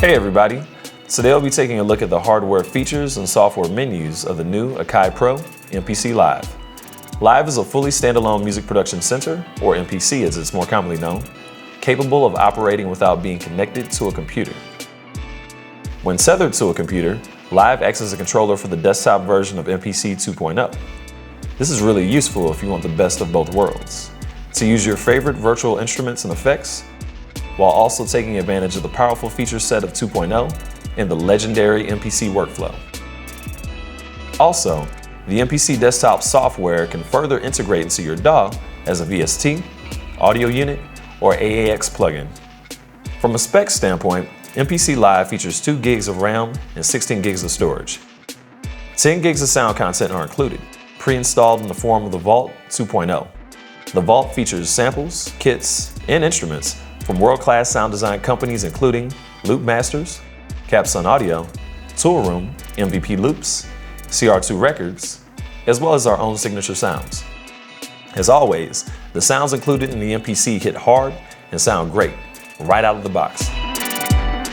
Hey everybody! Today I'll be taking a look at the hardware features and software menus of the new Akai Pro MPC Live. Live is a fully standalone music production center, or MPC as it's more commonly known, capable of operating without being connected to a computer. When tethered to a computer, Live acts as a controller for the desktop version of MPC 2.0. This is really useful if you want the best of both worlds, to use your favorite virtual instruments and effects, while also taking advantage of the powerful feature set of 2.0 and the legendary MPC workflow. Also, the MPC desktop software can further integrate into your DAW as a VST, audio unit, or AAX plugin. From a specs standpoint, MPC Live features 2 gigs of RAM and 16 gigs of storage. 10 gigs of sound content are included, pre-installed in the form of the Vault 2.0. The Vault features samples, kits, and instruments from world-class sound design companies including Loop Masters, Capsun Audio, Toolroom, MVP Loops, CR2 Records, as well as our own signature sounds. As always, the sounds included in the MPC hit hard and sound great, right out of the box.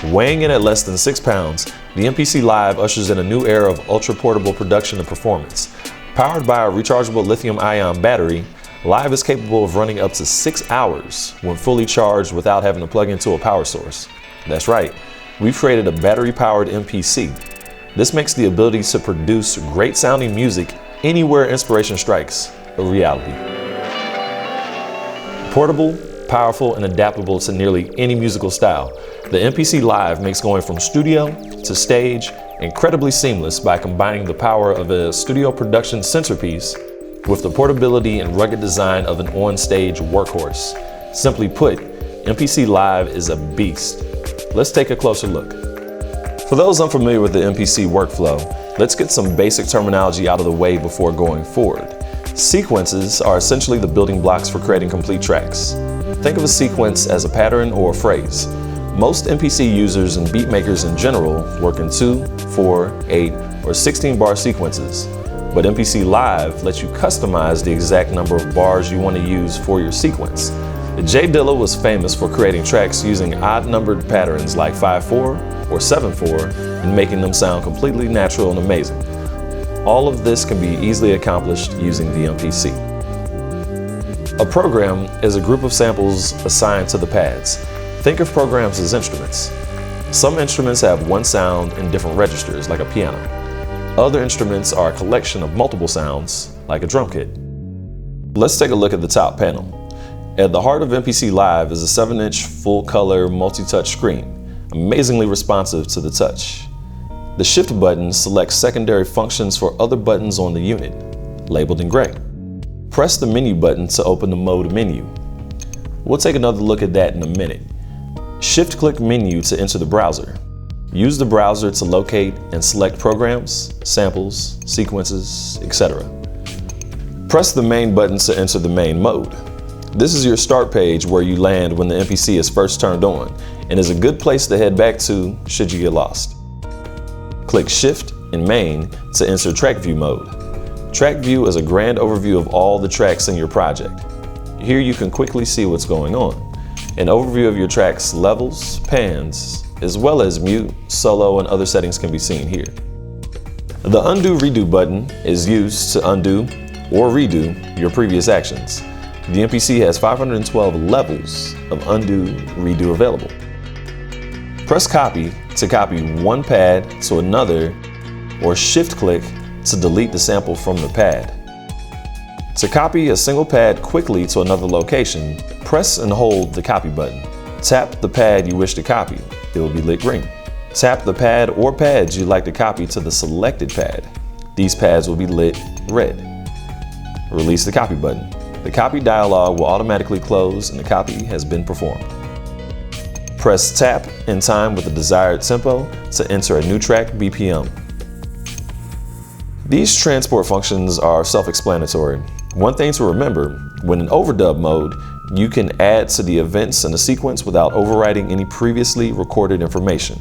Weighing in at less than 6 pounds, the MPC Live ushers in a new era of ultra-portable production and performance. Powered by a rechargeable lithium-ion battery, Live is capable of running up to 6 hours when fully charged without having to plug into a power source. That's right, we've created a battery-powered MPC. This makes the ability to produce great-sounding music anywhere inspiration strikes a reality. Portable, powerful, and adaptable to nearly any musical style, the MPC Live makes going from studio to stage incredibly seamless by combining the power of a studio production centerpiece with the portability and rugged design of an on-stage workhorse. Simply put, MPC Live is a beast. Let's take a closer look. For those unfamiliar with the MPC workflow, let's get some basic terminology out of the way before going forward. Sequences are essentially the building blocks for creating complete tracks. Think of a sequence as a pattern or a phrase. Most MPC users and beat makers in general work in 2, 4, 8, or 16 bar sequences. But MPC Live lets you customize the exact number of bars you want to use for your sequence. Jay Dilla was famous for creating tracks using odd-numbered patterns like 5/4 or 7/4 and making them sound completely natural and amazing. All of this can be easily accomplished using the MPC. A program is a group of samples assigned to the pads. Think of programs as instruments. Some instruments have one sound in different registers, like a piano. Other instruments are a collection of multiple sounds, like a drum kit. Let's take a look at the top panel. At the heart of MPC Live is a 7-inch full-color multi-touch screen, amazingly responsive to the touch. The Shift button selects secondary functions for other buttons on the unit, labeled in gray. Press the Menu button to open the Mode menu. We'll take another look at that in a minute. Shift-click Menu to enter the browser. Use the browser to locate and select programs, samples, sequences, etc. Press the Main button to enter the main mode. This is your start page where you land when the MPC is first turned on and is a good place to head back to should you get lost. Click Shift and Main to enter Track View mode. Track View is a grand overview of all the tracks in your project. Here you can quickly see what's going on. An overview of your track's levels, pans, as well as mute, solo, and other settings can be seen here. The Undo Redo button is used to undo or redo your previous actions. The MPC has 512 levels of undo, redo available. Press Copy to copy one pad to another, or Shift-click to delete the sample from the pad. To copy a single pad quickly to another location, press and hold the Copy button. Tap the pad you wish to copy. It will be lit green. Tap the pad or pads you'd like to copy to the selected pad. These pads will be lit red. Release the Copy button. The Copy dialog will automatically close and the copy has been performed. Press Tap in time with the desired tempo to enter a new track BPM. These transport functions are self-explanatory. One thing to remember, when in overdub mode, you can add to the events in a sequence without overwriting any previously recorded information.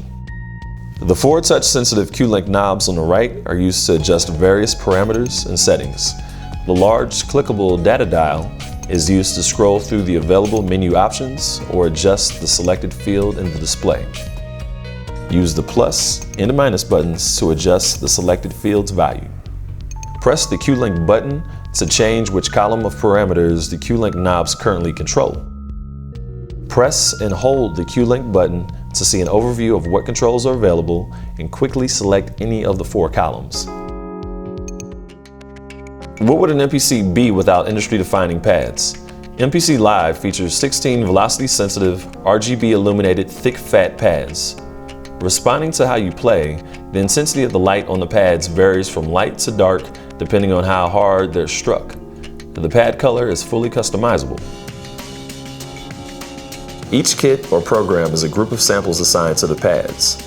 The 4 touch-sensitive Q-Link knobs on the right are used to adjust various parameters and settings. The large clickable data dial is used to scroll through the available menu options or adjust the selected field in the display. Use the plus and minus buttons to adjust the selected field's value. Press the Q-Link button to change which column of parameters the Q-Link knobs currently control. Press and hold the Q-Link button to see an overview of what controls are available and quickly select any of the 4 columns. What would an MPC be without industry-defining pads? MPC Live features 16 velocity-sensitive, RGB illuminated thick fat pads. Responding to how you play, the intensity of the light on the pads varies from light to dark depending on how hard they're struck. The pad color is fully customizable. Each kit or program is a group of samples assigned to the pads.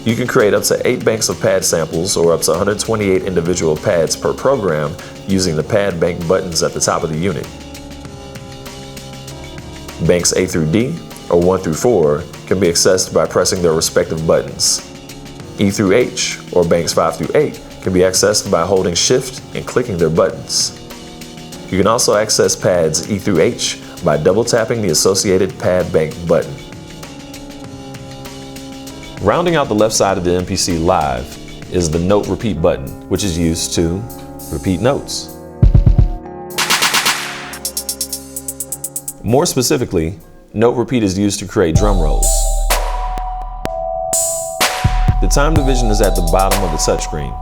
You can create up to 8 banks of pad samples or up to 128 individual pads per program using the pad bank buttons at the top of the unit. Banks A through D, or 1 through 4, can be accessed by pressing their respective buttons. E through H, or banks 5 through 8, can be accessed by holding Shift and clicking their buttons. You can also access pads E through H by double tapping the associated pad bank button. Rounding out the left side of the MPC Live is the Note Repeat button, which is used to repeat notes. More specifically, Note Repeat is used to create drum rolls. The time division is at the bottom of the touchscreen.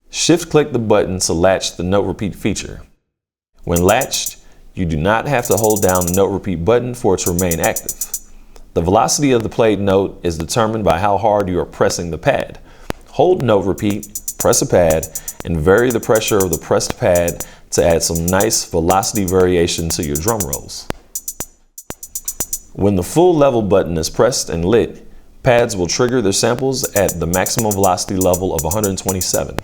Shift-click the button to latch the Note Repeat feature. When latched, you do not have to hold down the Note Repeat button for it to remain active. The velocity of the played note is determined by how hard you are pressing the pad. Hold Note Repeat, press a pad, and vary the pressure of the pressed pad to add some nice velocity variation to your drum rolls. When the full level button is pressed and lit, pads will trigger their samples at the maximum velocity level of 127.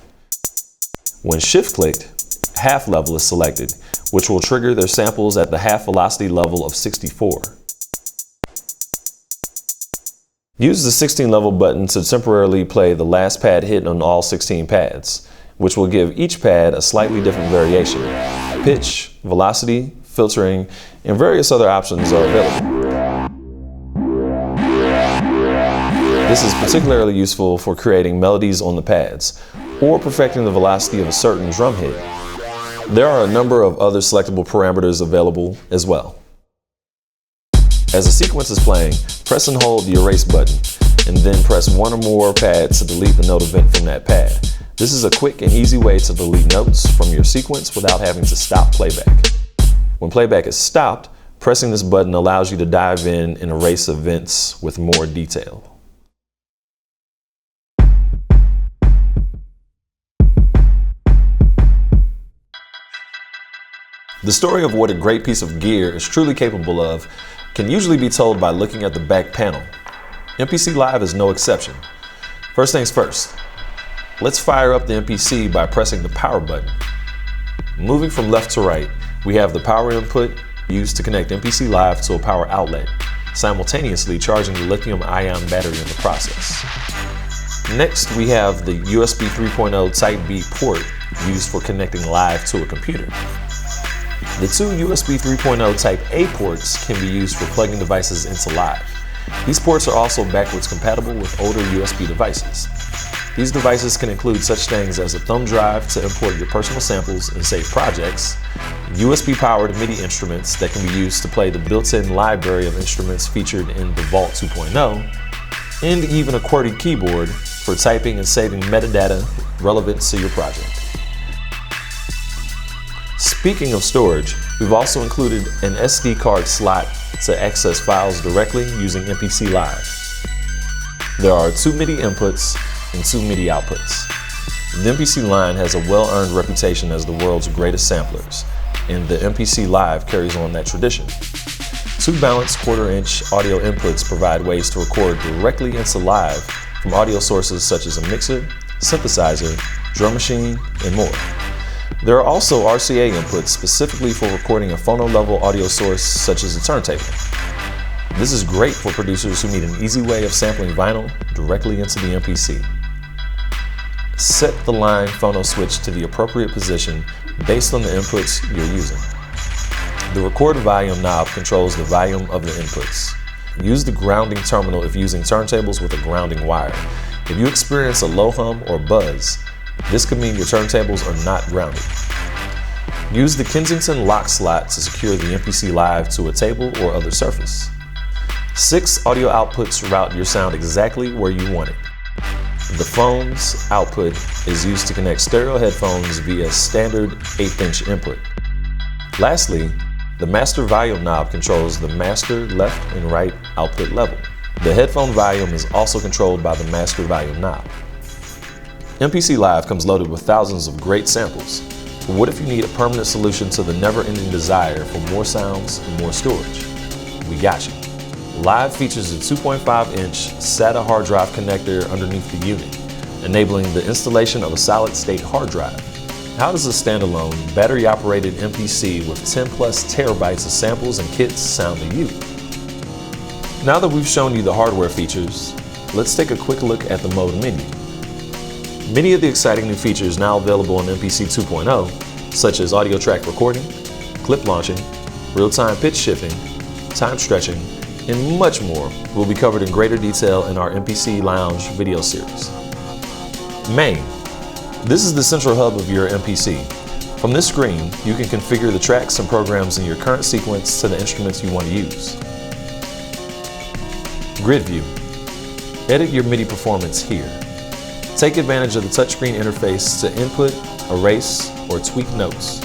When shift-clicked, half level is selected, which will trigger their samples at the half velocity level of 64. Use the 16 level button to temporarily play the last pad hit on all 16 pads, which will give each pad a slightly different variation. Pitch, velocity, filtering, and various other options are available. This is particularly useful for creating melodies on the pads, or perfecting the velocity of a certain drum hit. There are a number of other selectable parameters available as well. As a sequence is playing, press and hold the erase button, and then press one or more pads to delete the note event from that pad. This is a quick and easy way to delete notes from your sequence without having to stop playback. When playback is stopped, pressing this button allows you to dive in and erase events with more detail. The story of what a great piece of gear is truly capable of can usually be told by looking at the back panel. MPC Live is no exception. First things first, let's fire up the MPC by pressing the power button. Moving from left to right, we have the power input used to connect MPC Live to a power outlet, simultaneously charging the lithium-ion battery in the process. Next, we have the USB 3.0 Type B port used for connecting Live to a computer. The two USB 3.0 Type A ports can be used for plugging devices into Live. These ports are also backwards compatible with older USB devices. These devices can include such things as a thumb drive to import your personal samples and save projects, USB-powered MIDI instruments that can be used to play the built-in library of instruments featured in the Vault 2.0, and even a QWERTY keyboard for typing and saving metadata relevant to your project. Speaking of storage, we've also included an SD card slot to access files directly using MPC Live. There are 2 MIDI inputs and 2 MIDI outputs. The MPC line has a well-earned reputation as the world's greatest samplers, and the MPC Live carries on that tradition. 2 balanced 1/4-inch audio inputs provide ways to record directly into Live from audio sources such as a mixer, synthesizer, drum machine, and more. There are also RCA inputs specifically for recording a phono-level audio source such as a turntable. This is great for producers who need an easy way of sampling vinyl directly into the MPC. Set the line phono switch to the appropriate position based on the inputs you're using. The record volume knob controls the volume of the inputs. Use the grounding terminal if using turntables with a grounding wire. If you experience a low hum or buzz, this could mean your turntables are not grounded. Use the Kensington lock slot to secure the MPC Live to a table or other surface. 6 audio outputs route your sound exactly where you want it. The phone's output is used to connect stereo headphones via standard 1/8" input. Lastly, the master volume knob controls the master left and right output level. The headphone volume is also controlled by the master volume knob. MPC Live comes loaded with thousands of great samples. But what if you need a permanent solution to the never-ending desire for more sounds and more storage? We got you. Live features a 2.5-inch SATA hard drive connector underneath the unit, enabling the installation of a solid-state hard drive. How does a standalone, battery-operated MPC with 10+ terabytes of samples and kits sound to you? Now that we've shown you the hardware features, let's take a quick look at the mode menu. Many of the exciting new features now available in MPC 2.0, such as audio track recording, clip launching, real-time pitch shifting, time stretching, and much more will be covered in greater detail in our MPC Lounge video series. Main. This is the central hub of your MPC. From this screen, you can configure the tracks and programs in your current sequence to the instruments you want to use. Grid view. Edit your MIDI performance here. Take advantage of the touchscreen interface to input, erase, or tweak notes.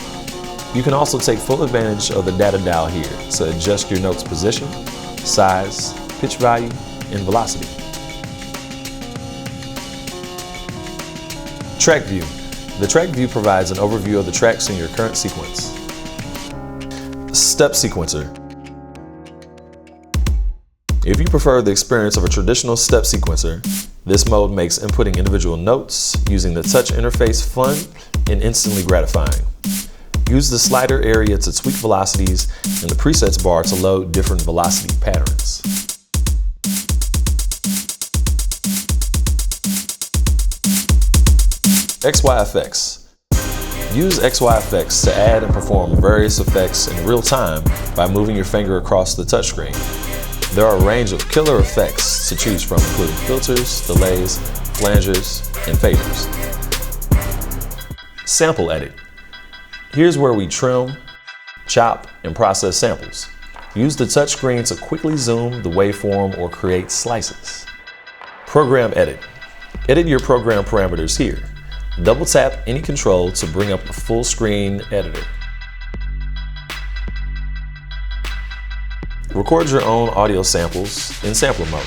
You can also take full advantage of the data dial here to adjust your note's position, size, pitch value, and velocity. Track view. The track view provides an overview of the tracks in your current sequence. Step sequencer. If you prefer the experience of a traditional step sequencer, this mode makes inputting individual notes using the touch interface fun and instantly gratifying. Use the slider area to tweak velocities and the presets bar to load different velocity patterns. XY effects. Use XY effects to add and perform various effects in real time by moving your finger across the touchscreen. There are a range of killer effects to choose from, including filters, delays, flangers, and faders. Sample edit. Here's where we trim, chop, and process samples. Use the touchscreen to quickly zoom the waveform or create slices. Program edit. Edit your program parameters here. Double tap any control to bring up a full screen editor. Record your own audio samples in sampler mode.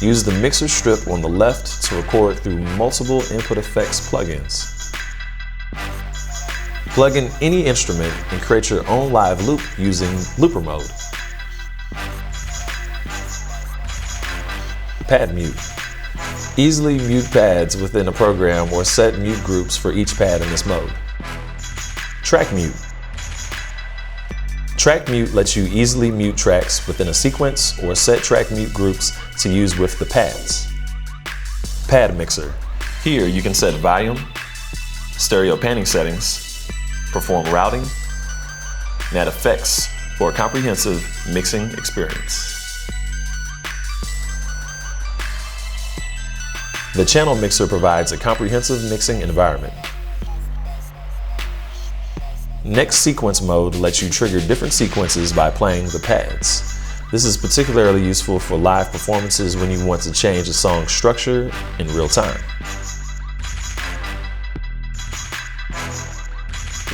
Use the mixer strip on the left to record through multiple input effects plugins. Plug in any instrument and create your own live loop using looper mode. Pad mute. Easily mute pads within a program or set mute groups for each pad in this mode. Track mute. Track mute lets you easily mute tracks within a sequence or set track mute groups to use with the pads. Pad mixer. Here you can set volume, stereo panning settings, perform routing, and add effects for a comprehensive mixing experience. The channel mixer provides a comprehensive mixing environment. Next sequence mode lets you trigger different sequences by playing the pads. This is particularly useful for live performances when you want to change a song's structure in real time.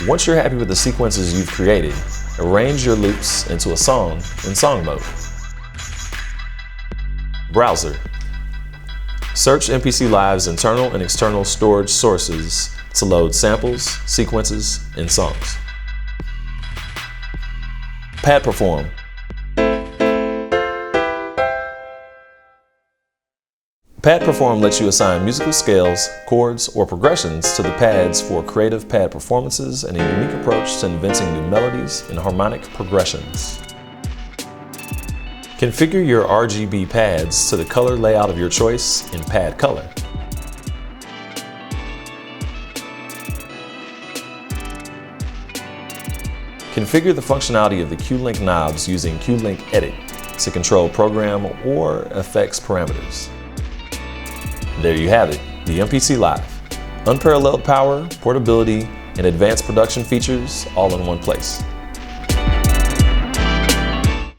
Once you're happy with the sequences you've created, arrange your loops into a song in song mode. Browser. Search MPC Live's internal and external storage sources to load samples, sequences, and songs. Pad perform. Pad perform lets you assign musical scales, chords, or progressions to the pads for creative pad performances and a unique approach to inventing new melodies and harmonic progressions. Configure your RGB pads to the color layout of your choice in pad color. Configure the functionality of the Q-Link knobs using Q-Link Edit to control program or effects parameters. There you have it, the MPC Live. Unparalleled power, portability, and advanced production features all in one place.